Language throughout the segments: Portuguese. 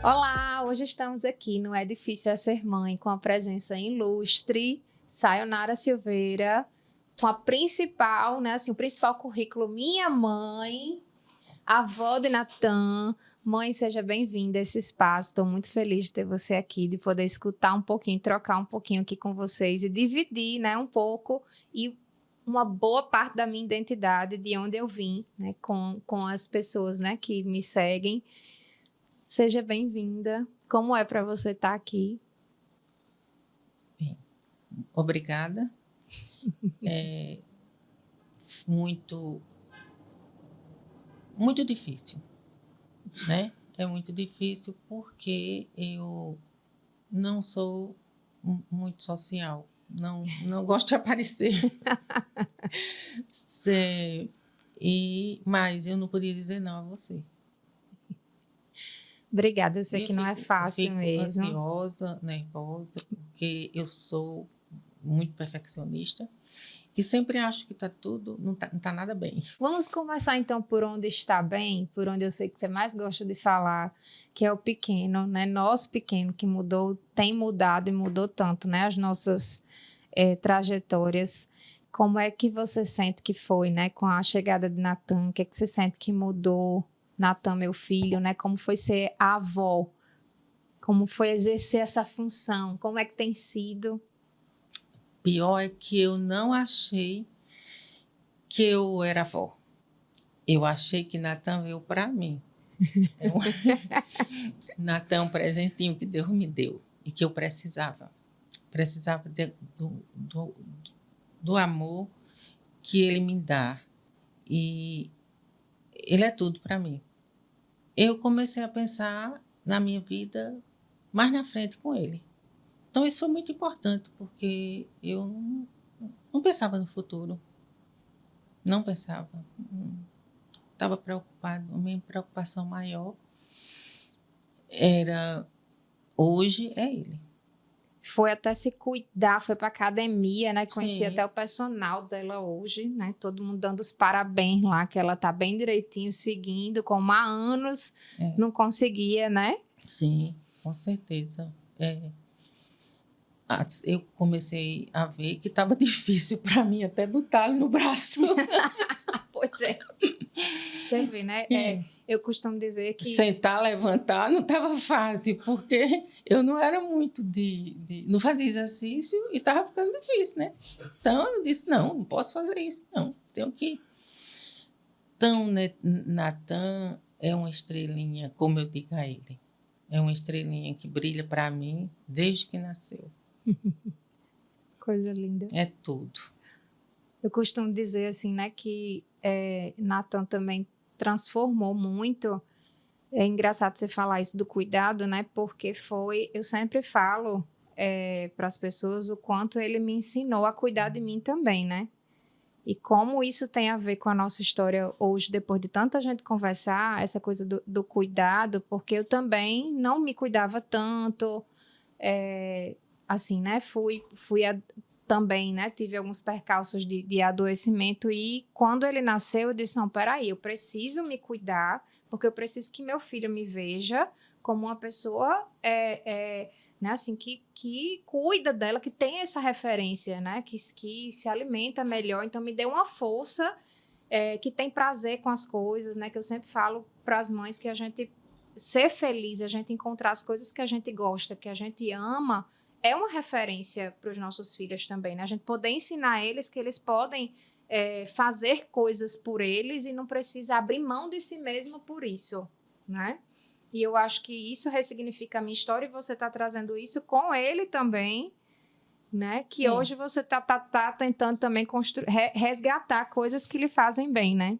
Olá, hoje estamos aqui no É Difícil é Ser Mãe, com a presença ilustre, Sayonara Silveira, com a principal, né, assim, o principal currículo, minha mãe, avó de Natan. Mãe, seja bem-vinda a esse espaço, estou muito feliz de ter você aqui, de poder escutar um pouquinho, trocar um pouquinho aqui com vocês e dividir, né, um pouco e uma boa parte da minha identidade, de onde eu vim, né, com as pessoas, né, que me seguem. Seja bem-vinda. Como é para você estar aqui? Bem, obrigada. É muito, muito difícil, né? É muito difícil porque eu não sou muito social. Não gosto de aparecer. Mas eu não podia dizer não a você. Obrigada, eu sei E que não é eu fácil fico mesmo. ansiosa, nervosa, porque eu sou muito perfeccionista e sempre acho que está tudo, não tá nada bem. Vamos começar então por onde está bem, por onde eu sei que você mais gosta de falar, que é o pequeno, né? Nosso pequeno que mudou, tem mudado e mudou tanto, né? As nossas trajetórias. Como é que você sente que foi, né? Com a chegada de Natan, o que é que você sente que mudou, Natan, meu filho, né? Como foi ser a avó? Como foi exercer essa função? Como é que tem sido? Pior é que eu não achei que eu era avó. Eu achei que Natan veio para mim. Natan é um presentinho que Deus me deu e que eu precisava. Precisava do amor que ele me dá. E ele é tudo para mim. Eu comecei a pensar na minha vida mais na frente com ele. Então, isso foi muito importante, porque eu não pensava no futuro. Não pensava. Estava preocupado. A minha preocupação maior era hoje é ele. Foi até se cuidar, foi para academia, né? Conheci Sim. até o personal dela hoje, né? Todo mundo dando os parabéns lá, que ela tá bem direitinho, seguindo, como há anos não conseguia, né? Sim, com certeza. Eu comecei a ver que estava difícil para mim até botá-lo no braço. Pois é. Você vê, né? Eu costumo dizer que Sentar, levantar, não estava fácil, porque eu não era muito não fazia exercício e estava ficando difícil, né? Então, eu disse, não posso fazer isso, não. Tenho que... Então, Natan é uma estrelinha, como eu digo a ele. É uma estrelinha que brilha para mim desde que nasceu. Coisa linda. É tudo. Eu costumo dizer assim, né, que Natan também transformou muito. É engraçado você falar isso do cuidado, né? Porque eu sempre falo para as pessoas o quanto ele me ensinou a cuidar de mim também, né? E como isso tem a ver com a nossa história hoje, depois de tanta gente conversar, essa coisa do cuidado, porque eu também não me cuidava tanto, assim, né? Também, né? Tive alguns percalços de adoecimento e quando ele nasceu, eu disse, não, peraí, eu preciso me cuidar, porque eu preciso que meu filho me veja como uma pessoa, né, assim, que cuida dela, que tem essa referência, né? Que se alimenta melhor, então me dê uma força, que tem prazer com as coisas, né? Que eu sempre falo para as mães que a gente ser feliz, a gente encontrar as coisas que a gente gosta, que a gente ama, é uma referência para os nossos filhos também, né? A gente poder ensinar eles que eles podem fazer coisas por eles e não precisa abrir mão de si mesmo por isso, né? E eu acho que isso ressignifica a minha história e você está trazendo isso com ele também, né? Que Sim. hoje você tá tentando também resgatar coisas que lhe fazem bem, né?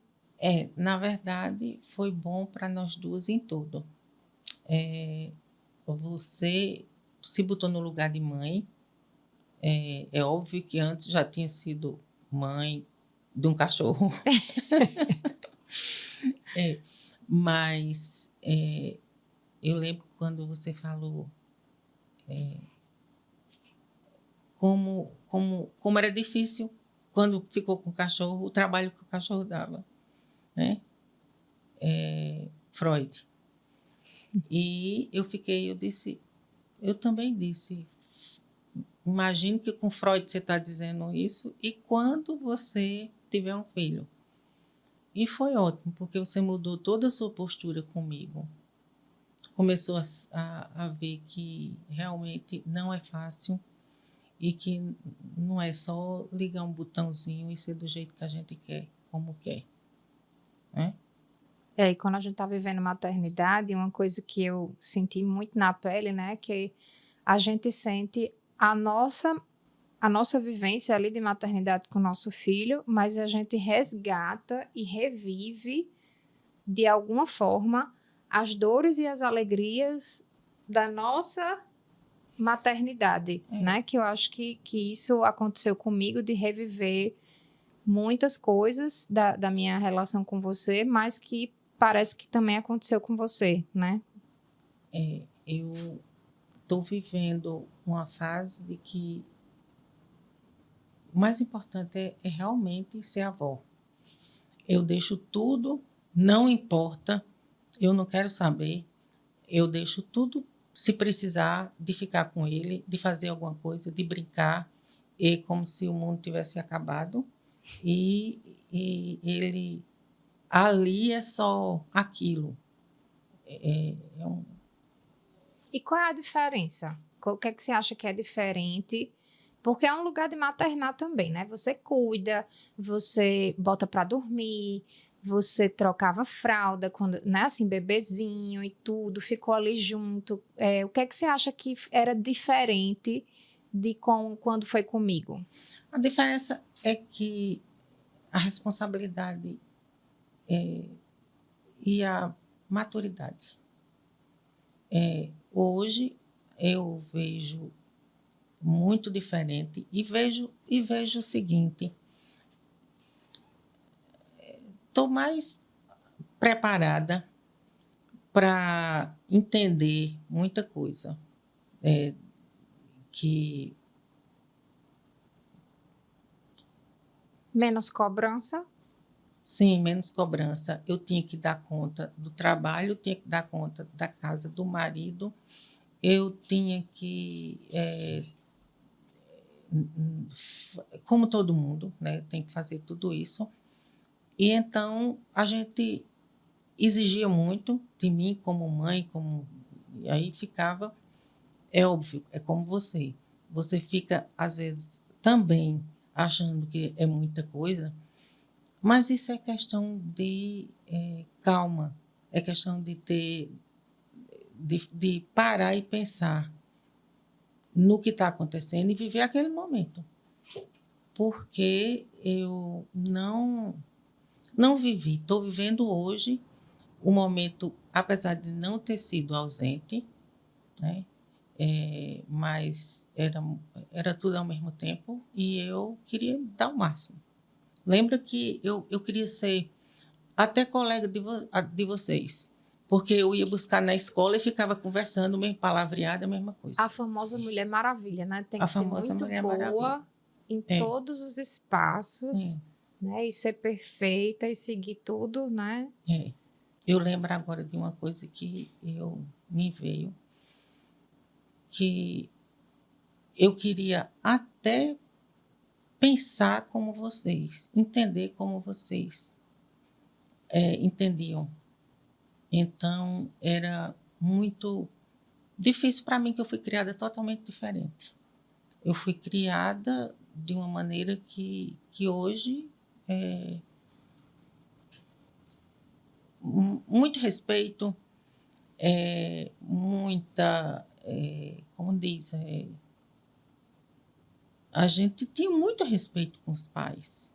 Na verdade, foi bom para nós duas em tudo. Você se botou no lugar de mãe. É óbvio que antes já tinha sido mãe de um cachorro. Mas eu lembro quando você falou como era difícil quando ficou com o cachorro, o trabalho que o cachorro dava, né? Freud. E eu disse, eu também disse, imagino que com Freud você está dizendo isso, e quando você tiver um filho? E foi ótimo, porque você mudou toda a sua postura comigo. Começou a ver que realmente não é fácil e que não é só ligar um botãozinho e ser do jeito que a gente quer, como quer, né? E quando a gente tá vivendo maternidade, uma coisa que eu senti muito na pele, né, que a gente sente a nossa vivência ali de maternidade com o nosso filho, mas a gente resgata e revive, de alguma forma, as dores e as alegrias da nossa maternidade, né? Que eu acho que isso aconteceu comigo, de reviver muitas coisas da minha relação com você, mas que parece que também aconteceu com você, né? Eu estou vivendo uma fase de que o mais importante é realmente ser avó. Eu deixo tudo, não importa, eu não quero saber, eu deixo tudo, se precisar, de ficar com ele, de fazer alguma coisa, de brincar, e como se o mundo tivesse acabado, e ele ali é só aquilo. E qual é a diferença? O que é que você acha que é diferente? Porque é um lugar de maternar também, né? Você cuida, você bota para dormir, você trocava fralda quando, né, assim, bebezinho e tudo, ficou ali junto. O que é que você acha que era diferente quando foi comigo? A diferença é que a responsabilidade e a maturidade. Hoje eu vejo muito diferente e vejo o seguinte: estou mais preparada para entender muita coisa, que Menos cobrança? sim, menos cobrança. Eu tinha que dar conta do trabalho, eu tinha que dar conta da casa do marido, eu tinha que, como todo mundo, né, tem que fazer tudo isso. E então a gente exigia muito de mim como mãe, e aí ficava, é óbvio, é como você fica às vezes também achando que é muita coisa, mas isso é questão de calma, é questão de parar e pensar no que está acontecendo e viver aquele momento, porque eu não vivi, estou vivendo hoje o momento, apesar de não ter sido ausente, né? Mas era tudo ao mesmo tempo e eu queria dar o máximo. Lembra que eu queria ser até colega de vocês, porque eu ia buscar na escola e ficava conversando, mesmo palavreado, a mesma coisa. A famosa Mulher Maravilha, né? Tem A que ser famosa muito Mulher Maravilha. boa em todos os espaços, Sim. né? E ser perfeita e seguir tudo, né? Eu lembro agora de uma coisa que me veio, que eu queria até pensar como vocês, entender como vocês entendiam. Então, era muito difícil para mim, que eu fui criada totalmente diferente. Eu fui criada de uma maneira que hoje muito respeito, muita, como diz, a gente tinha muito respeito com os pais.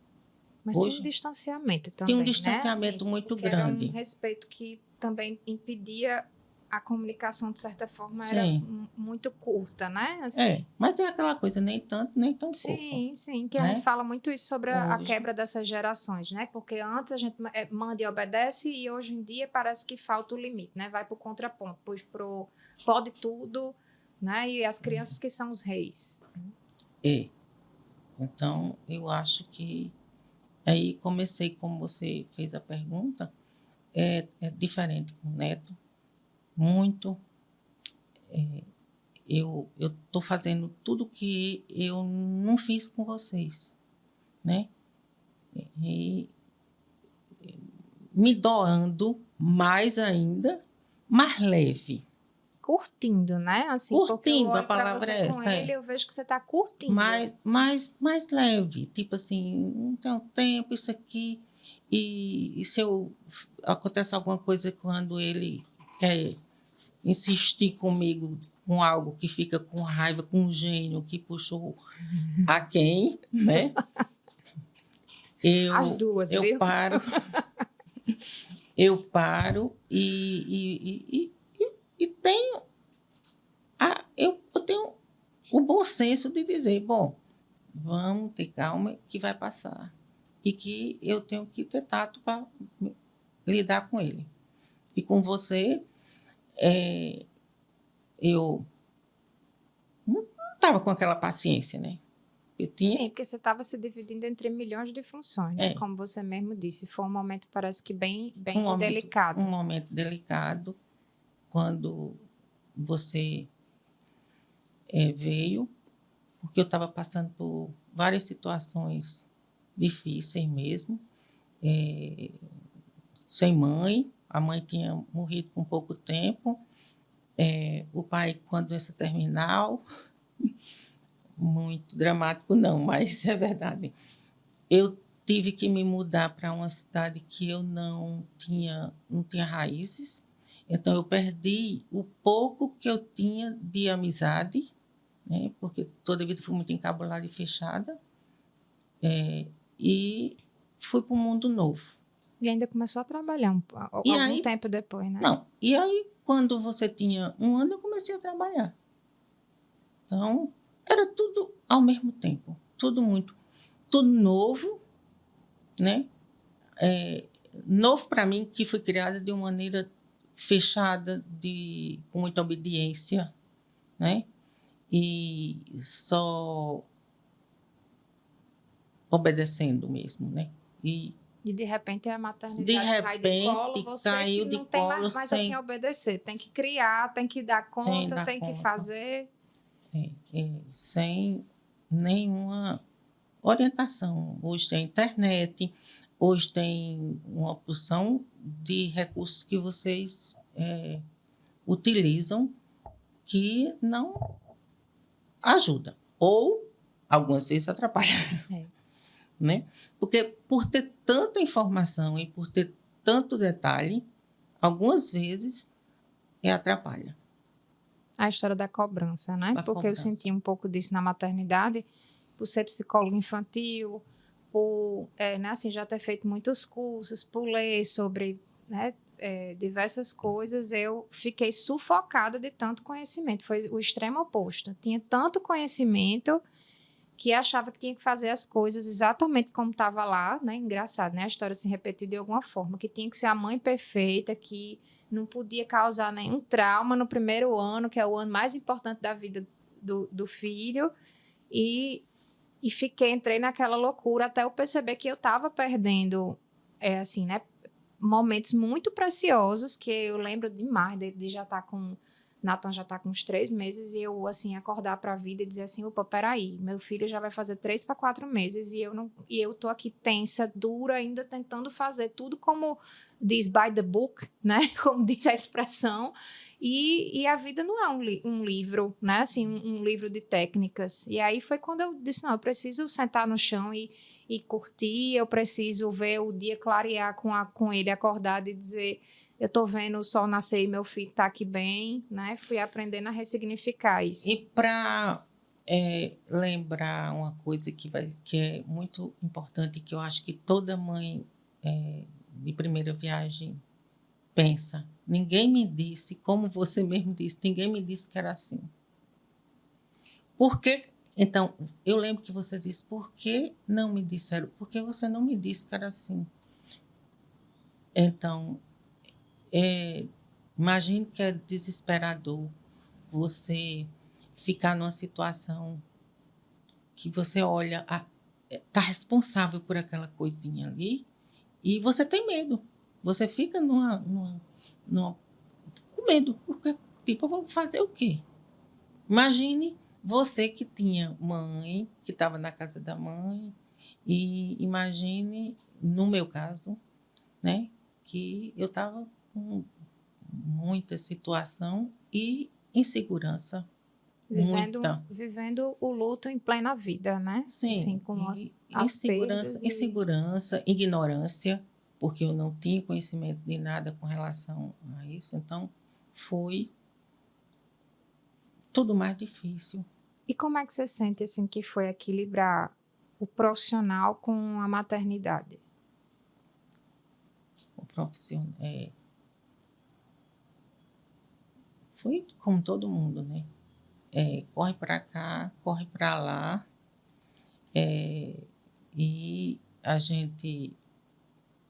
Mas tinha um distanciamento também, tinha um né? distanciamento Assim, muito porque grande. era um respeito que também impedia a comunicação, de certa forma, Sim. era muito curta, né? Assim. Mas é aquela coisa, nem tanto, nem tão pouco. Sim, que né? a gente fala muito isso sobre a Hoje. quebra dessas gerações, né? Porque antes a gente manda e obedece, e hoje em dia parece que falta o limite, né? Vai para o contraponto, pro pode tudo, né? E as crianças que são os reis. Então, eu acho que aí comecei, como você fez a pergunta, é diferente com o neto. muito. Eu estou fazendo tudo que eu não fiz com vocês, né? E me doando mais ainda, mais leve. Curtindo, né? Assim, porque eu Curtindo, a olho para palavra você é com essa, ele, eu vejo que você está curtindo. mais leve. Tipo assim, não tenho tempo, isso aqui. E se acontece alguma coisa quando ele quer insistir comigo com algo que fica com raiva, com um gênio que puxou a quem, né? As duas, Eu viu? paro, e tenho, eu tenho o bom senso de dizer, bom, vamos ter calma que vai passar. E que eu tenho que ter tato para lidar com ele. E com você, eu não estava com aquela paciência, né? Eu tinha. Sim, porque você estava se dividindo entre milhões de funções, né? Como você mesmo disse, foi um momento, parece que bem delicado. Um momento delicado, quando você veio, porque eu estava passando por várias situações difíceis mesmo, sem mãe. A mãe tinha morrido com pouco tempo, o pai com a doença terminal, muito dramático não, mas é verdade. Eu tive que me mudar para uma cidade que eu não tinha raízes, então eu perdi o pouco que eu tinha de amizade, né, porque toda a vida fui muito encabulada e fechada, e fui para um mundo novo. E ainda começou a trabalhar algum tempo depois, né? Não, e aí quando você tinha 1 ano eu comecei a trabalhar. Então, era tudo ao mesmo tempo, tudo novo, né? Novo para mim, que fui criada de uma maneira fechada, com muita obediência, né? E só obedecendo mesmo, né? E de repente a maternidade cai de colo, você que não tem mais a quem obedecer. Tem que criar, tem que dar conta, tem que fazer. Sem nenhuma orientação. Hoje tem internet, hoje tem uma porção de recursos que vocês utilizam que não ajudam, ou algumas vezes atrapalham. Né? Porque por ter tanta informação e por ter tanto detalhe, algumas vezes atrapalha. A história da cobrança, né? Porque eu senti um pouco disso na maternidade, por ser psicóloga infantil, por né, assim, já ter feito muitos cursos, por ler sobre, né, diversas coisas, eu fiquei sufocada de tanto conhecimento. Foi o extremo oposto. Tinha tanto conhecimento que achava que tinha que fazer as coisas exatamente como estava lá, né? Engraçado, né? A história se repetiu de alguma forma, que tinha que ser a mãe perfeita, que não podia causar nenhum trauma no primeiro ano, que é o ano mais importante da vida do filho, e entrei naquela loucura até eu perceber que eu estava perdendo, assim, né? Momentos muito preciosos, que eu lembro demais de já estar com... Nathan já está com uns 3 meses e eu, assim, acordar para a vida e dizer assim, opa, peraí, meu filho já vai fazer 3 para 4 meses e eu tô aqui tensa, dura, ainda tentando fazer tudo como diz by the book, né? Como diz a expressão. E a vida não é um livro, né? Assim, um livro de técnicas. E aí foi quando eu disse, não, eu preciso sentar no chão e curtir, eu preciso ver o dia clarear com ele acordado e dizer, eu tô vendo o sol nascer e meu filho tá aqui bem, né? Fui aprendendo a ressignificar isso. E para lembrar uma coisa que é muito importante, que eu acho que toda mãe de primeira viagem pensa. Ninguém me disse, como você mesmo disse, ninguém me disse que era assim. Por que? Então, eu lembro que você disse, por que não me disseram? Porque você não me disse que era assim. Então, imagine que é desesperador você ficar numa situação que você olha, está responsável por aquela coisinha ali, e você tem medo. Você fica com medo. Porque, tipo, eu vou fazer o quê? Imagine você que tinha mãe, que estava na casa da mãe, e imagine, no meu caso, né, que eu estava com muita situação e insegurança, muita. Vivendo o luto em plena vida, né? Assim, Sim, com e as insegurança, perdas e... insegurança, ignorância, porque eu não tinha conhecimento de nada com relação a isso, então foi tudo mais difícil. E como é que você sente, assim, que foi equilibrar o profissional com a maternidade? O profissional, foi como todo mundo, né? Corre para cá, corre para lá, e a gente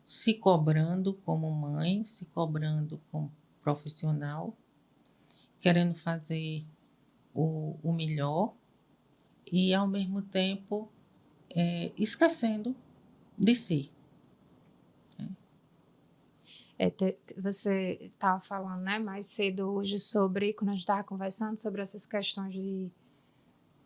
se cobrando como mãe, se cobrando como profissional, querendo fazer o melhor e, ao mesmo tempo, esquecendo de si. Você estava falando, né, mais cedo hoje sobre, quando a gente estava conversando sobre essas questões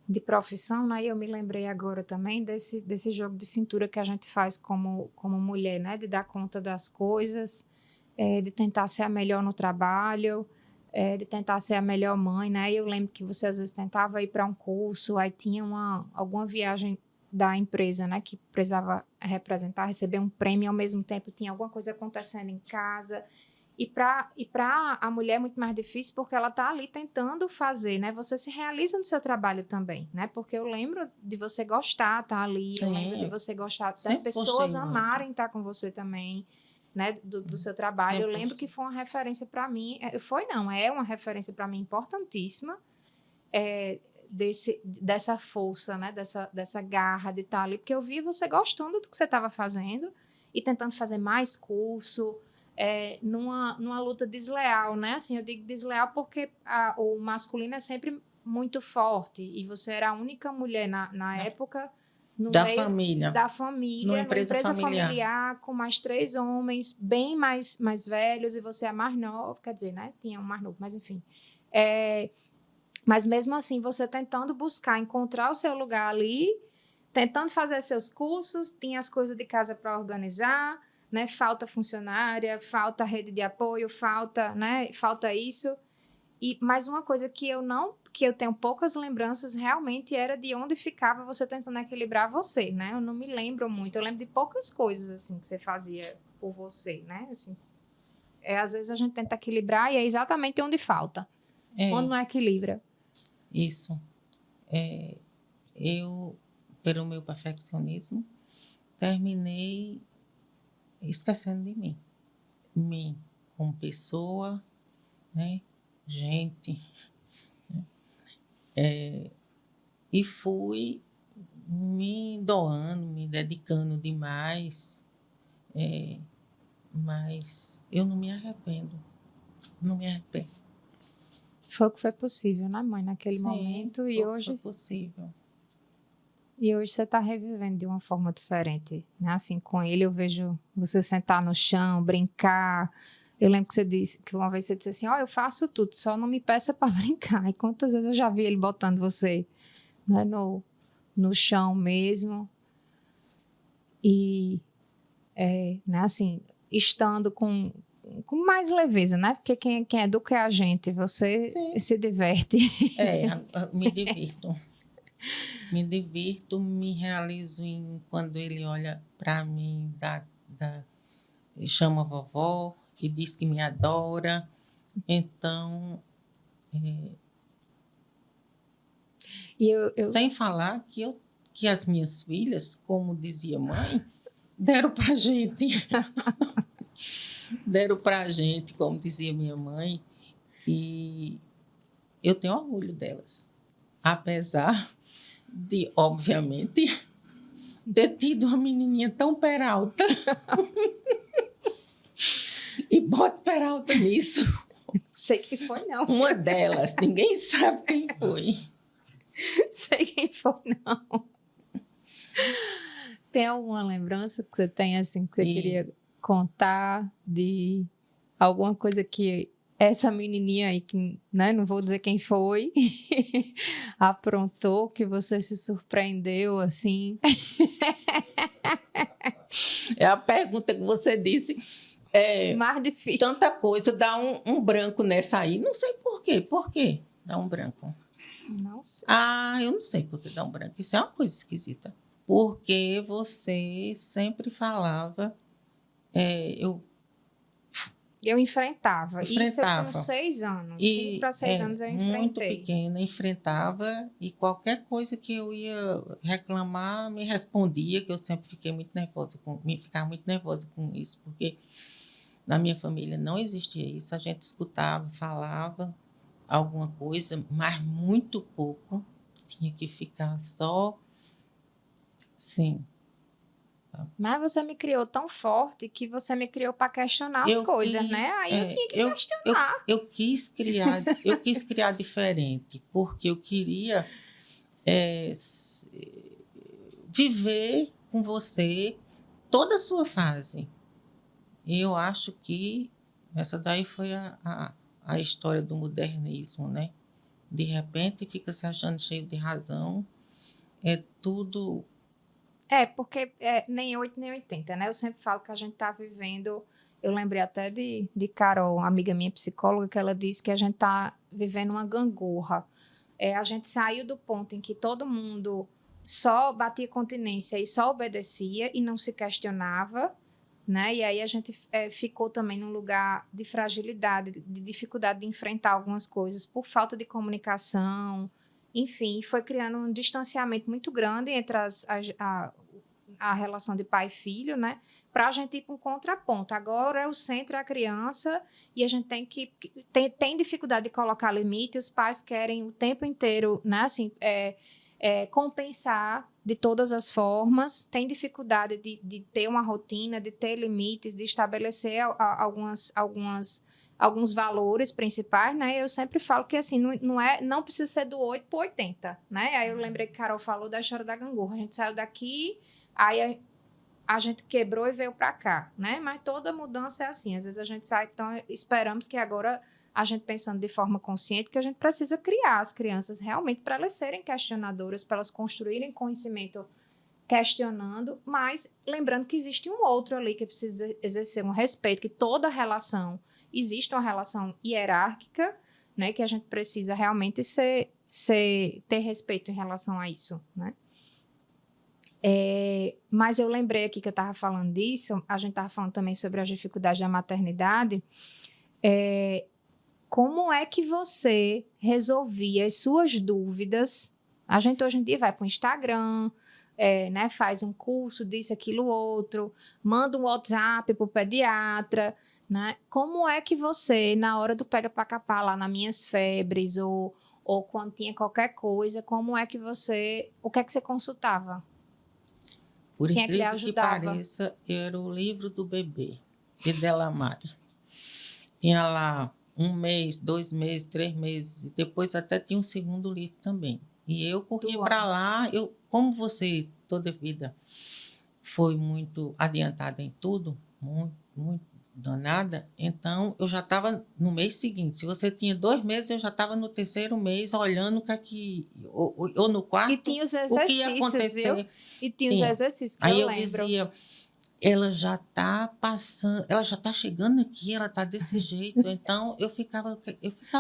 de profissão, né, e eu me lembrei agora também desse jogo de cintura que a gente faz como mulher, né, de dar conta das coisas, de tentar ser a melhor no trabalho, de tentar ser a melhor mãe, né, e eu lembro que você às vezes tentava ir para um curso, aí tinha alguma viagem da empresa, né, que precisava representar, receber um prêmio, e ao mesmo tempo tinha alguma coisa acontecendo em casa. E para a mulher é muito mais difícil porque ela está ali tentando fazer, né? Você se realiza no seu trabalho também, né? Porque eu lembro de você gostar, tá ali, eu lembro de Sim, você gostar das sempre gostei pessoas muito. amarem estar com você também, né? Do seu trabalho. Eu Sempre lembro que gostei. foi uma referência para mim, é uma referência para mim importantíssima, dessa força, né? Dessa garra de estar ali, porque eu vi você gostando do que você estava fazendo e tentando fazer mais curso, numa luta desleal, né? Assim, eu digo desleal porque o masculino é sempre muito forte e você era a única mulher na época no Da meio família, da numa família, numa empresa empresa familiar. familiar com mais 3 homens bem mais velhos e você é a mais nova, quer dizer, né? Tinha um mais novo, mas enfim. Mas mesmo assim, você tentando buscar, encontrar o seu lugar ali, tentando fazer seus cursos, tinha as coisas de casa para organizar, né? Falta funcionária, falta rede de apoio, falta isso. E mais uma coisa que eu tenho poucas lembranças realmente era de onde ficava você tentando equilibrar você, né? Eu não me lembro muito, eu lembro de poucas coisas assim que você fazia por você, né? Assim, às vezes a gente tenta equilibrar e é exatamente onde falta, onde É, não equilibra. isso. Eu, pelo meu perfeccionismo, terminei esquecendo de mim. Mim como pessoa, né? Gente. E fui me doando, me dedicando demais, mas eu não me arrependo, não me arrependo. Foi o que foi possível, né, mãe, naquele Sim, momento. E pouco foi hoje possível. você está revivendo de uma forma diferente, né? Assim, com ele eu vejo você sentar no chão, brincar. Eu lembro que você disse que uma vez você disse assim: eu faço tudo, só não me peça para brincar. E quantas vezes eu já vi ele botando você, né, no chão mesmo. E, né, assim, estando com mais leveza, né? Porque quem educa é a gente, você Sim, se diverte. me divirto. Me divirto, me realizo quando ele olha para mim, chama vovó e diz que me adora. Então, E eu sem falar que as minhas filhas, como dizia mãe, deram para gente. Deram para gente, como dizia minha mãe, e eu tenho orgulho delas. Apesar de, obviamente, ter tido uma menininha tão peralta. E bota peralta nisso. não sei quem foi, não. Uma delas, ninguém sabe quem foi. Sei quem foi, não. Tem alguma lembrança que você tem, assim, que você E queria contar de alguma coisa que essa menininha aí, que, né, não vou dizer quem foi, aprontou, que você se surpreendeu, assim? É a pergunta que você disse. Mais difícil. Tanta coisa, dá um branco nessa aí. Não sei por quê. Por quê dá um branco? Não sei. Eu não sei por que dá um branco. Isso é uma coisa esquisita. Porque você sempre falava... Eu enfrentava. Isso enfrentava. com 6 anos. E 5 para 6 anos eu enfrentei. muito pequena, enfrentava, e qualquer coisa que eu ia reclamar, me respondia, que eu sempre fiquei muito nervosa ficava muito nervosa com isso, porque na minha família não existia isso, a gente escutava, falava alguma coisa, mas muito pouco, tinha que ficar só, sim. Mas você me criou tão forte que você me criou para questionar as coisas, né? Aí eu tinha que questionar. Eu quis criar diferente, porque eu queria viver com você toda a sua fase. E eu acho que essa daí foi a história do modernismo, né? De repente fica se achando cheio de razão, é tudo... Porque nem 8 nem 80, né? Eu sempre falo que a gente tá vivendo... Eu lembrei até de Carol, amiga minha psicóloga, que ela disse que a gente tá vivendo uma gangorra. A gente saiu do ponto em que todo mundo só batia continência e só obedecia e não se questionava, né? E aí a gente ficou também num lugar de fragilidade, de dificuldade de enfrentar algumas coisas por falta de comunicação, enfim, foi criando um distanciamento muito grande entre a relação de pai e filho, né? Para a gente ir para um contraponto. Agora o centro é a criança e a gente tem dificuldade de colocar limite. Os pais querem o tempo inteiro, né? Assim, compensar de todas as formas. Tem dificuldade de ter uma rotina, de ter limites, de estabelecer alguns valores principais, né? Eu sempre falo que assim, não precisa ser do 8 para 80, né? Aí eu lembrei que a Carol falou da história da gangorra. A gente saiu daqui, aí a gente quebrou e veio para cá, né? Mas toda mudança é assim. Às vezes a gente sai, então esperamos que agora a gente pensando de forma consciente que a gente precisa criar as crianças realmente para elas serem questionadoras, para elas construírem conhecimento questionando, mas lembrando que existe um outro ali que precisa exercer um respeito, que toda relação, existe uma relação hierárquica, né, que a gente precisa realmente ter respeito em relação a isso, né? Mas eu lembrei aqui que eu estava falando disso, a gente estava falando também sobre as dificuldades da maternidade. Como é que você resolvia as suas dúvidas? A gente hoje em dia vai para o Instagram, né, faz um curso disso, aquilo, outro, manda um WhatsApp para o pediatra, né? Como é que você, na hora do pega para capar lá nas minhas febres ou quando tinha qualquer coisa, o que é que você consultava? Por Quem é que lhe incrível que ajudava? pareça, era o livro do bebê, de Delamare. Tinha lá 1 mês, 2 meses, 3 meses, e depois até tinha um segundo livro também. E eu corria para lá, como você toda vida foi muito adiantada em tudo, muito, muito danada, então eu já estava no mês seguinte. Se você tinha 2 meses, eu já estava no 3º mês olhando o que é que... Ou no quarto, e tinha os exercícios, o que ia acontecer. Viu? E tinha os exercícios que Aí eu lembro. Dizia, ela já está passando, ela já está chegando aqui, ela está desse jeito. Então, eu ficava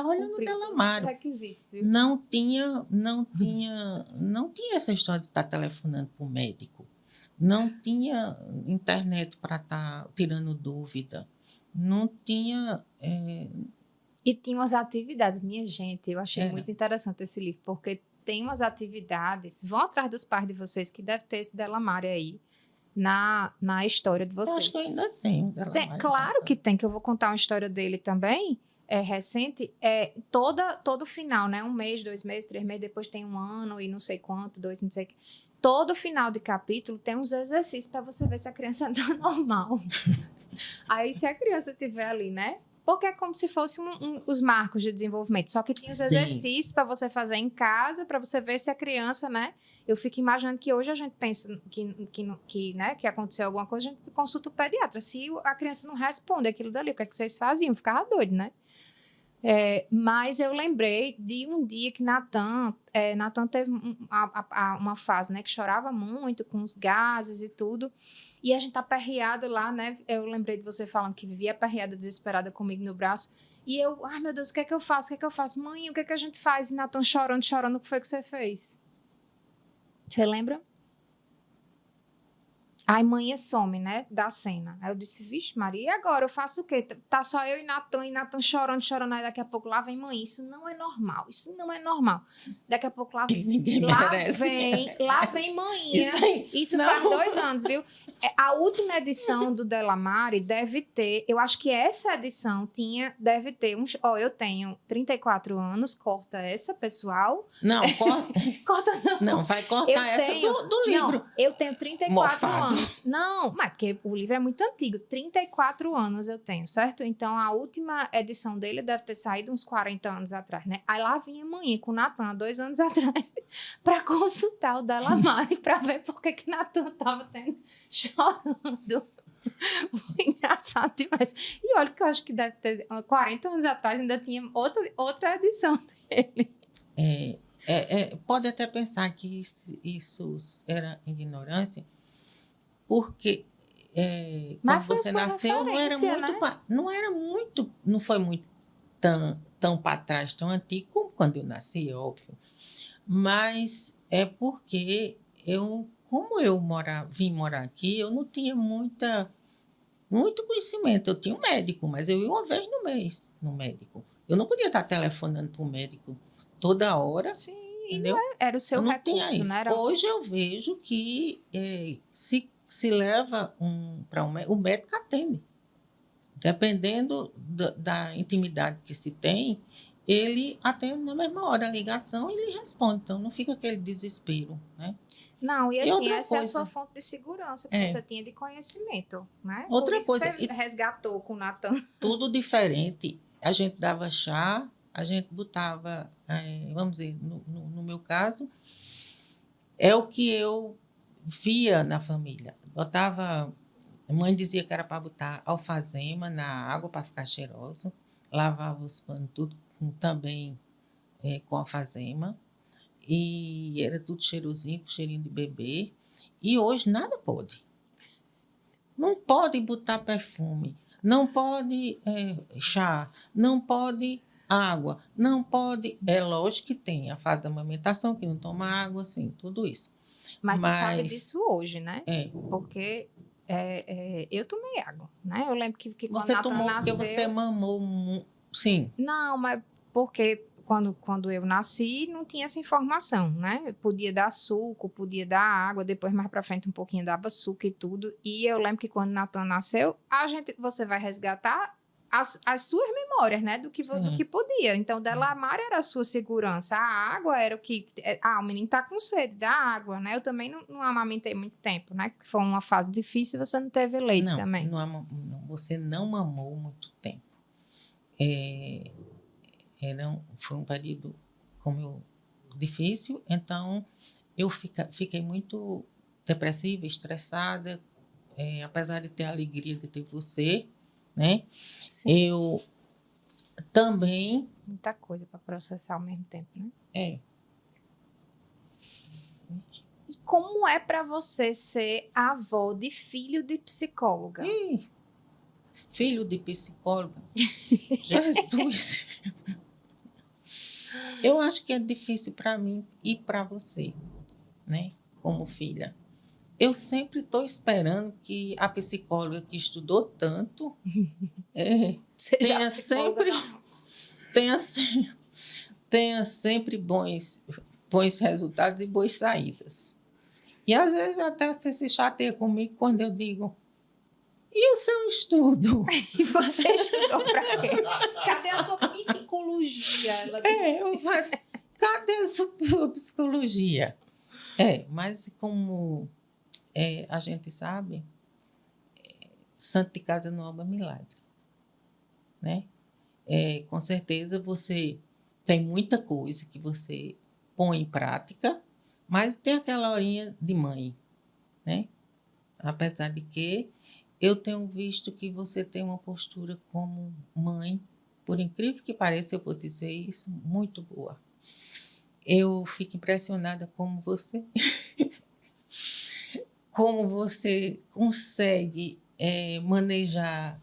olhando o Delamare. Não tinha essa história de estar telefonando para o médico. Não tinha internet para estar tirando dúvida. Não tinha... E tinha umas atividades, minha gente, eu achei muito interessante esse livro, porque tem umas atividades, vão atrás dos pais de vocês, que deve ter esse Delamare aí, na história de vocês. Eu acho que eu ainda tenho. Claro que tem, que eu vou contar uma história dele também, recente, todo final, né? 1 mês, 2 meses, 3 meses, depois tem 1 ano e não sei quanto, 2, não sei o que. Todo final de capítulo tem uns exercícios para você ver se a criança está normal. Aí, se a criança estiver ali, né? Porque é como se fosse os marcos de desenvolvimento. Só que tem os exercícios para você fazer em casa, para você ver se a criança, né? Eu fico imaginando que hoje a gente pensa que aconteceu alguma coisa, a gente consulta o pediatra. Se a criança não responde aquilo dali, o que é que vocês faziam? Ficava doido, né? Mas eu lembrei de um dia que Natan teve uma fase, né, que chorava muito com os gases e tudo, e a gente aperreado lá, né? Eu lembrei de você falando que vivia aperreada, desesperada comigo no braço, e eu, ai meu Deus, o que é que eu faço? O que é que eu faço? Mãe, o que é que a gente faz? E Natan chorando, chorando, o que foi que você fez? Você lembra? Aí mãe some, né, da cena. Aí eu disse, vixe Maria, e agora eu faço o quê? Tá só eu e Natan chorando, chorando. Aí daqui a pouco lá vem mãe, isso não é normal, isso não é normal. Daqui a pouco E ninguém lá merece. vem Isso mãinha. aí. Isso Não. faz 2 anos, viu? A última edição do Delamare deve ter, eu acho que essa edição deve ter uns, eu tenho 34 anos, corta essa, pessoal. Não, corta. Corta não. Não, vai cortar essa do livro. Não, eu tenho 34 Mofado. anos. Não, mas porque o livro é muito antigo. 34 anos eu tenho, certo? Então, a última edição dele deve ter saído uns 40 anos atrás, né? Aí lá vinha a mãe com o Natan, 2 anos atrás, para consultar o Delamare para ver por que Natan tava chorando. Foi engraçado demais. E olha que eu acho que deve ter 40 anos atrás ainda tinha outra edição dele. Pode até pensar que isso era ignorância, porque quando você nasceu não foi muito tão para trás, tão antigo como quando eu nasci, é óbvio. Mas é porque como eu vim morar aqui, eu não tinha muito conhecimento. Eu tinha um médico, mas eu ia uma vez no mês no médico. Eu não podia estar telefonando para o médico toda hora. Sim, entendeu? Era o seu recurso, tinha isso. Né? Hoje eu vejo que se leva para o médico atende. Dependendo da intimidade que se tem, ele atende na mesma hora a ligação e ele responde. Então, não fica aquele desespero, né? Não, e assim, essa é a sua fonte de segurança que você tinha de conhecimento, né? Outra Por isso coisa, você resgatou com o Natan. Tudo diferente. A gente dava chá, a gente botava, vamos dizer, no meu caso, é o que eu via na família. A mãe dizia que era para botar alfazema na água para ficar cheiroso, lavava os panos tudo também com alfazema, e era tudo cheirosinho, com cheirinho de bebê. E hoje nada pode. Não pode botar perfume, não pode chá, não pode água, não pode... É lógico que tem a fase da amamentação, que não toma água, assim, tudo isso. Mas você sabe disso hoje, né? É. Porque eu tomei água, né? Eu lembro que quando você Natan tomou nasceu... porque você mamou, sim. Não, mas porque quando eu nasci, não tinha essa informação, né? Podia dar suco, podia dar água, depois mais pra frente um pouquinho dava suco e tudo. E eu lembro que quando Natan nasceu, você vai resgatar as suas memórias, né? Do que podia. Então, Delamare era a sua segurança. A água era o que... o menino tá com sede, dá água, né? Eu também não amamentei muito tempo, né? Que foi uma fase difícil, você não teve leite também. Não, você não mamou muito tempo. Foi um período difícil, então eu fiquei muito depressiva, estressada, apesar de ter a alegria de ter você, né? Sim. Eu também... Muita coisa para processar ao mesmo tempo, né? E como é para você ser avó de filho de psicóloga? Filho de psicóloga? Jesus! Eu acho que é difícil para mim e para você, né? Como filha. Eu sempre estou esperando que a psicóloga que estudou tanto tenha sempre bons resultados e boas saídas. E às vezes até você se chateia comigo quando eu digo: e o seu estudo? E você estudou para quê? Cadê a sua psicologia? Ela disse. Cadê a sua psicologia? Mas como a gente sabe, santo de casa não obra milagre, né? Com certeza você tem muita coisa que você põe em prática, mas tem aquela horinha de mãe, né? Apesar de que eu tenho visto que você tem uma postura como mãe por incrível que pareça, eu vou dizer isso, muito boa. Eu fico impressionada como você consegue manejar,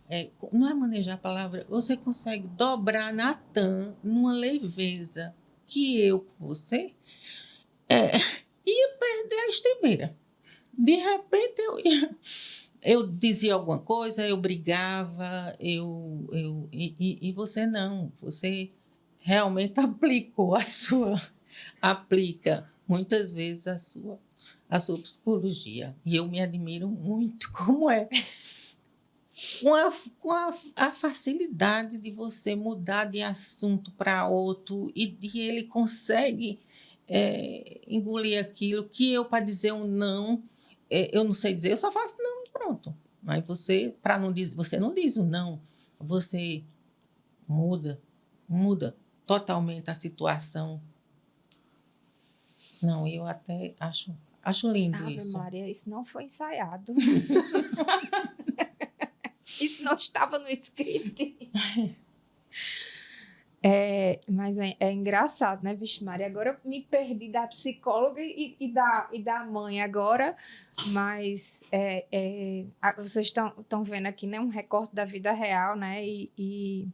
não é manejar a palavra, você consegue dobrar Natan numa leveza que eu, você, ia perder a estribeira. De repente eu dizia alguma coisa, eu brigava, e você não, você realmente aplica muitas vezes a sua psicologia. E eu me admiro muito como é. Com a facilidade de você mudar de assunto para outro e de ele consegue engolir aquilo que eu, para dizer um não, eu não sei dizer, eu só faço não e pronto. Mas você, para não dizer, você não diz o não, você muda totalmente a situação. Não, eu até acho lindo Ave isso. Maria, isso não foi ensaiado. Isso não estava no script. Mas é engraçado, né, Vixe Maria? Agora eu me perdi da psicóloga e da mãe agora, mas vocês estão vendo aqui, né, um recorte da vida real, né? E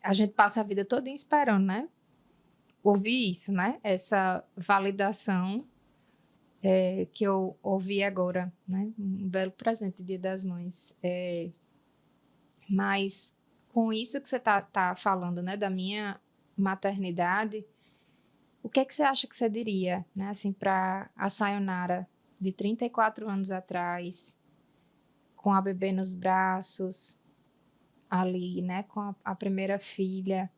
a gente passa a vida toda esperando, né? Ouvir isso, né? Essa validação que eu ouvi agora, né? Um belo presente, Dia das Mães. Mas com isso que você tá falando, né, da minha maternidade, o que é que você acha que você diria, né, assim, para a Sayonara de 34 anos atrás, com a bebê nos braços, ali, né, com a primeira filha,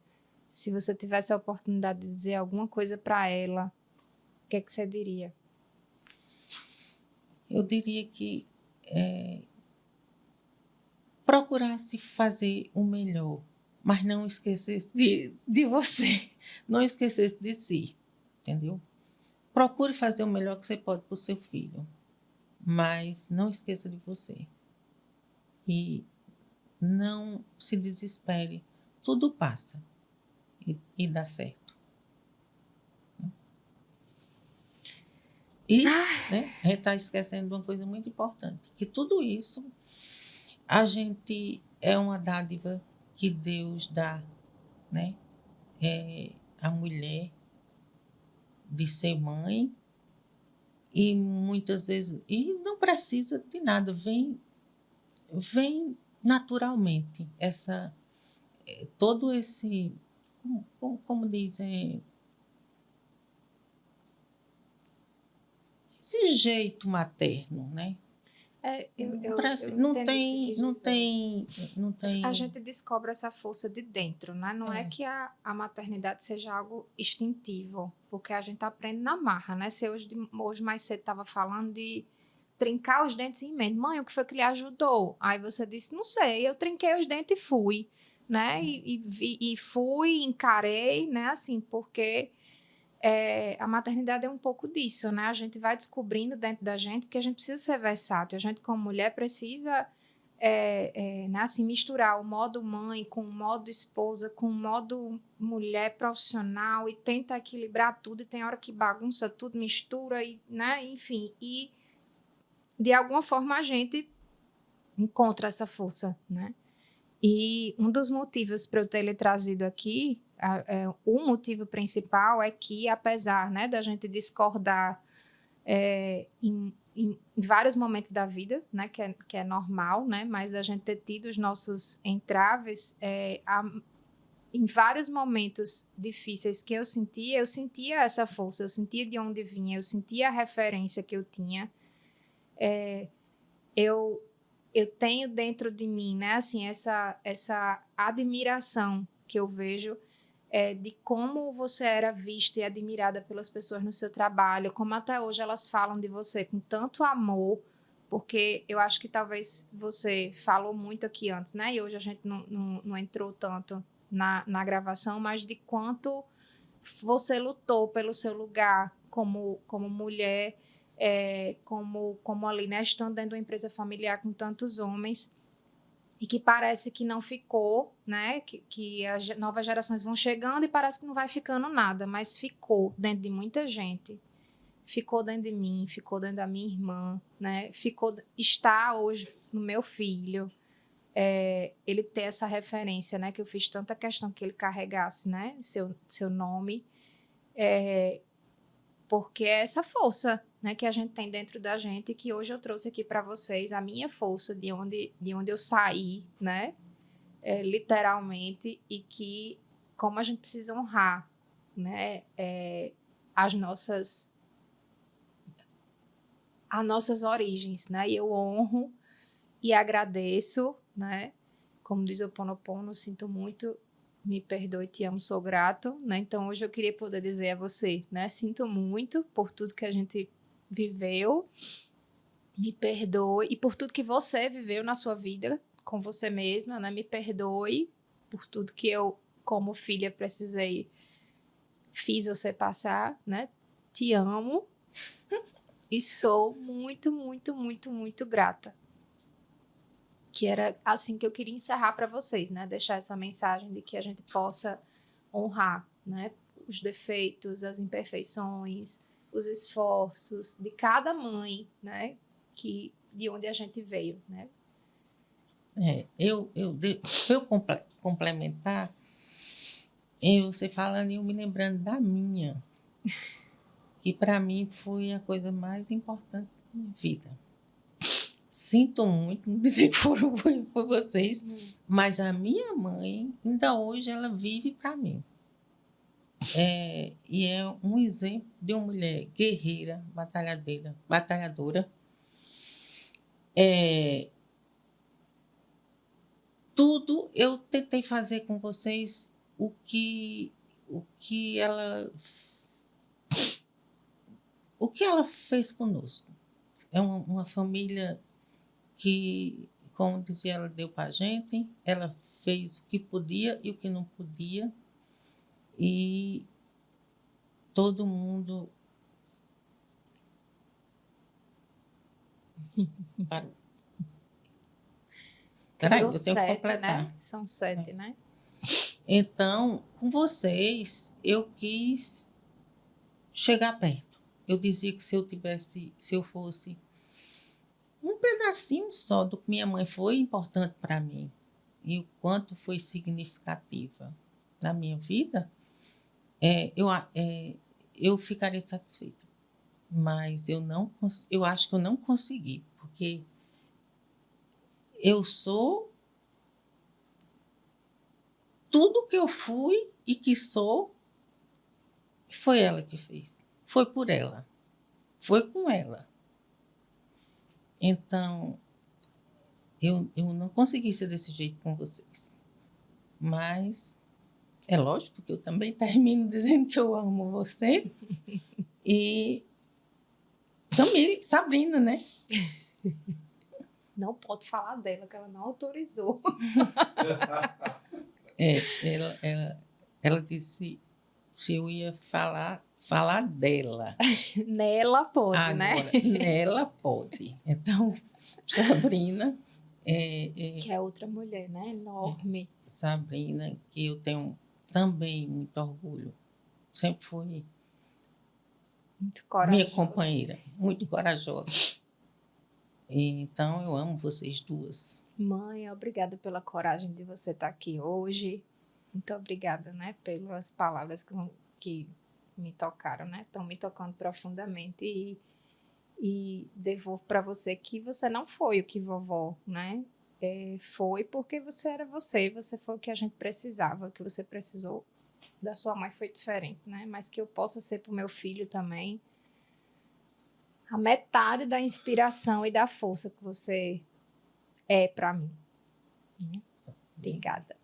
se você tivesse a oportunidade de dizer alguma coisa para ela, o que é que você diria? Eu diria que procurasse fazer o melhor, mas não esquecesse de você, não esquecesse de si, entendeu? Procure fazer o melhor que você pode para o seu filho, mas não esqueça de você. E não se desespere, tudo passa e dá certo. E né, a gente está esquecendo de uma coisa muito importante, que tudo isso a gente é uma dádiva que Deus dá, né? A mulher de ser mãe e muitas vezes não precisa de nada, vem naturalmente todo esse como dizem, esse jeito materno, né? Eu Não entendo o que você tem, quis não dizer. tem, não tem. A gente descobre essa força de dentro, né? Não é que a maternidade seja algo instintivo, porque a gente aprende na marra, né? Você hoje mais cedo estava falando de trincar os dentes em mente. Mãe, o que foi que lhe ajudou? Aí você disse, não sei, eu trinquei os dentes e fui, né? E fui, encarei, né? Assim, porque a maternidade é um pouco disso, né? A gente vai descobrindo dentro da gente, porque a gente precisa ser versátil. A gente, como mulher, precisa né, assim, misturar o modo mãe com o modo esposa, com o modo mulher profissional e tenta equilibrar tudo. E tem hora que bagunça tudo, mistura, né? Enfim. E, de alguma forma, a gente encontra essa força, né? E um dos motivos para eu ter lhe trazido aqui, o motivo principal é que, apesar, né, da gente discordar em vários momentos da vida, né, que é normal, né, mas a gente ter tido os nossos entraves, em vários momentos difíceis que eu sentia essa força, eu sentia de onde vinha, eu sentia a referência que eu tinha. Eu tenho dentro de mim, né, assim, essa admiração que eu vejo de como você era vista e admirada pelas pessoas no seu trabalho, como até hoje elas falam de você com tanto amor, porque eu acho que talvez você falou muito aqui antes, né, e hoje a gente não entrou tanto na gravação, mas de quanto você lutou pelo seu lugar como mulher, como ali, né, estando dentro de uma empresa familiar com tantos homens. e que parece que não ficou, né? Que as novas gerações vão chegando e parece que não vai ficando nada, mas ficou dentro de muita gente. Ficou dentro de mim, ficou dentro da minha irmã, né? Está hoje no meu filho. Ele ter essa referência, né? Que eu fiz tanta questão que ele carregasse, né? Seu nome. Porque é essa força, né, que a gente tem dentro da gente, que hoje eu trouxe aqui para vocês, a minha força de onde eu saí, né, literalmente, e que como a gente precisa honrar, né, as nossas origens, né, e eu honro e agradeço, né, como diz o Ho Oponopono, sinto muito, me perdoe, te amo, sou grato, né? Então hoje eu queria poder dizer a você, né? Sinto muito por tudo que a gente viveu, me perdoe, e por tudo que você viveu na sua vida com você mesma, né? Me perdoe por tudo que eu, como filha, fiz você passar, né? Te amo e sou muito, muito, muito, muito grata. Que era assim que eu queria encerrar para vocês, né? Deixar essa mensagem de que a gente possa honrar, né? Os defeitos, as imperfeições, os esforços de cada mãe, né? De onde a gente veio, né? Eu complementar, você falando e eu me lembrando da minha, que para mim foi a coisa mais importante da minha vida. Sinto muito não dizer que foram por vocês, mas a minha mãe, ainda hoje, ela vive para mim. E é um exemplo de uma mulher guerreira, batalhadora. Tudo eu tentei fazer com vocês o que ela fez conosco. É uma família que, como dizia, ela deu para a gente, ela fez o que podia e o que não podia, e todo mundo parou. Peraí, eu tenho que completar. Né? São 7, né? Então, com vocês, eu quis chegar perto. Eu dizia que se eu fosse um pedacinho só do que minha mãe foi importante para mim e o quanto foi significativa na minha vida, eu ficaria satisfeita. Mas eu acho que eu não consegui, porque eu sou tudo que eu fui e que sou, foi ela que fez. Foi por ela. Foi com ela. Então, eu não consegui ser desse jeito com vocês. Mas é lógico que eu também termino dizendo que eu amo você. E Camille, Sabrina, né? Não pode falar dela, que ela não autorizou. Ela disse se eu ia falar dela. Nela pode, agora, né? Nela pode. Então, Sabrina... que é outra mulher, né? Enorme. Sabrina, que eu tenho também muito orgulho. Sempre foi muito corajosa. Minha companheira, muito corajosa. Então, eu amo vocês duas. Mãe, obrigada pela coragem de você estar aqui hoje. Muito obrigada, né, pelas palavras que me tocaram, né? Estão me tocando profundamente e devolvo para você que você não foi o que vovó, né? Foi porque você era você foi o que a gente precisava, o que você precisou da sua mãe foi diferente, né? Mas que eu possa ser para o meu filho também a metade da inspiração e da força que você é para mim. Obrigada.